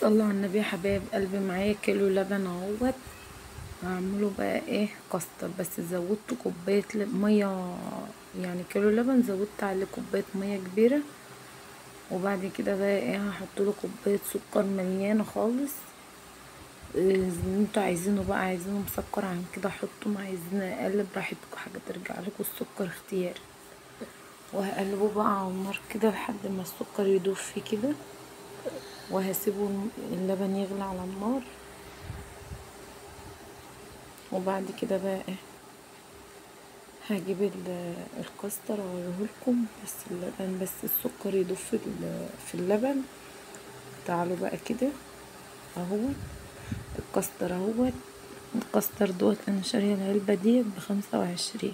صلوا على النبي يا حبايب قلبي. معايا كيلو لبن اهوت. هعمله بقى ايه كاستر، بس زودت كوبايه ميه. يعني كيلو لبن زودت عليه كوبايه ميه كبيره، وبعد كده بقى ايه هحط له كوبايه سكر مليانه خالص. اللي انتوا عايزينه بقى، عايزينه مسكر عن كده حطوا، عايزين اقلب براحتكم، حاجه ترجع لكم، السكر اختياري. وهقلبه بقى على النار كده لحد ما السكر يدوب فيه كده، وهسيبه اللبن يغلي على النار. وبعد كده بقى ايه هجيب الكاستر اوريهولكم، بس اللبن بس السكر يدوب في اللبن. تعالوا بقى كده اهو الكاستر اهوت. الكاستر دوت انا شاريه العلبه دي ب25،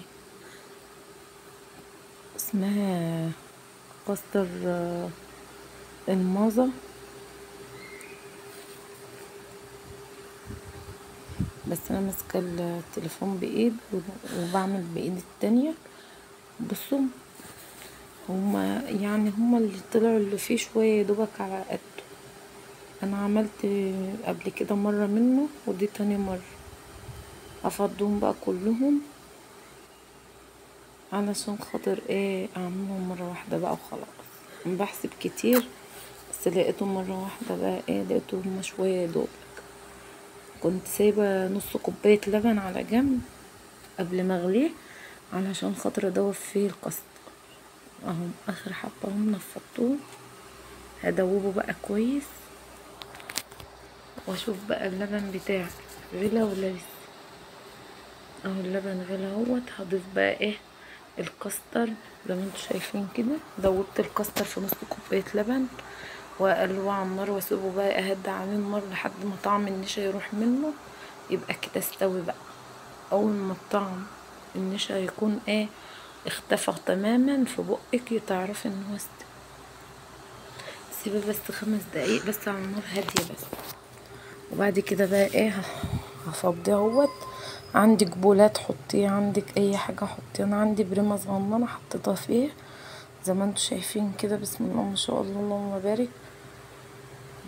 اسمها كاستر المازة. بس انا ماسكه التليفون بايد وبعمل بايد التانية. بصوا هما اللي طلعوا اللي فيه شويه يدوبك على قد. انا عملت قبل كده مره منه، ودي تاني مره افضهم بقى كلهم علشان خاطر ايه اعملهم مره واحده بقى وخلاص. بحسب كتير بس لقيتهم مره واحده بقى ايه، لقيتهم هما شويه دوب. كنت سايبه نص كوبايه لبن على جنب قبل ما اغليه علشان خاطر ادوب فيه القصد. اهو اخر حبه هم نفضتهم، هدوبه بقى كويس واشوف بقى اللبن بتاعي غلى ولا لسه. اهو اللبن غلى اهوت. هضيف بقى ايه الكاستر زي ما انتوا شايفين كده. دوبت الكاستر في نص كوبايه لبن واقلبه على النار واسيبه بقى اهدى عليه النار لحد ما طعم النشا يروح منه. يبقى كده استوي بقى. اول ما الطعم النشا يكون ايه اختفى تماما في بقك، تعرفي ان هو استوى. سيبه بس 5 دقايق بس على النار هاديه بس. وبعد كده بقى ايه هفضيه اهوت. عندك بولات حطيه، عندك اي حاجه حطيه. انا عندي بريمه صغننه حطيتها فيه زي ما انتوا شايفين كده. بسم الله ما شاء الله اللهم بارك.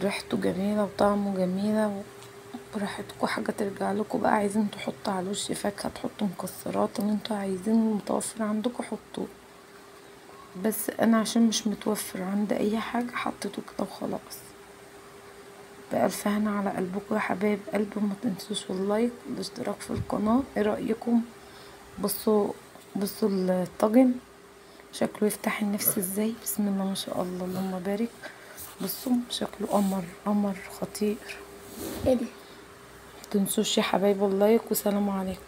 ريحته جميله وطعمه جميله براحتكم. حاجه ترجع لكم بقى. عايزين تحطوا على الوش فاكهه، تحطوا مكسرات اللي انتوا عايزينه متوفر عندكم حطوه. بس انا عشان مش متوفر عندي اي حاجه حطيته كده وخلاص. بألف هنا على قلبكم يا حبايب قلبي. وما تنسوش اللايك والاشتراك في القناة. ايه رأيكم؟ بصوا الطاجن شكله يفتح النفس ازاي. بسم الله ما شاء الله اللهم بارك. بصوا شكله قمر قمر خطير. ايه ده؟ متنسوش يا حبايب اللايك، وسلام عليكم.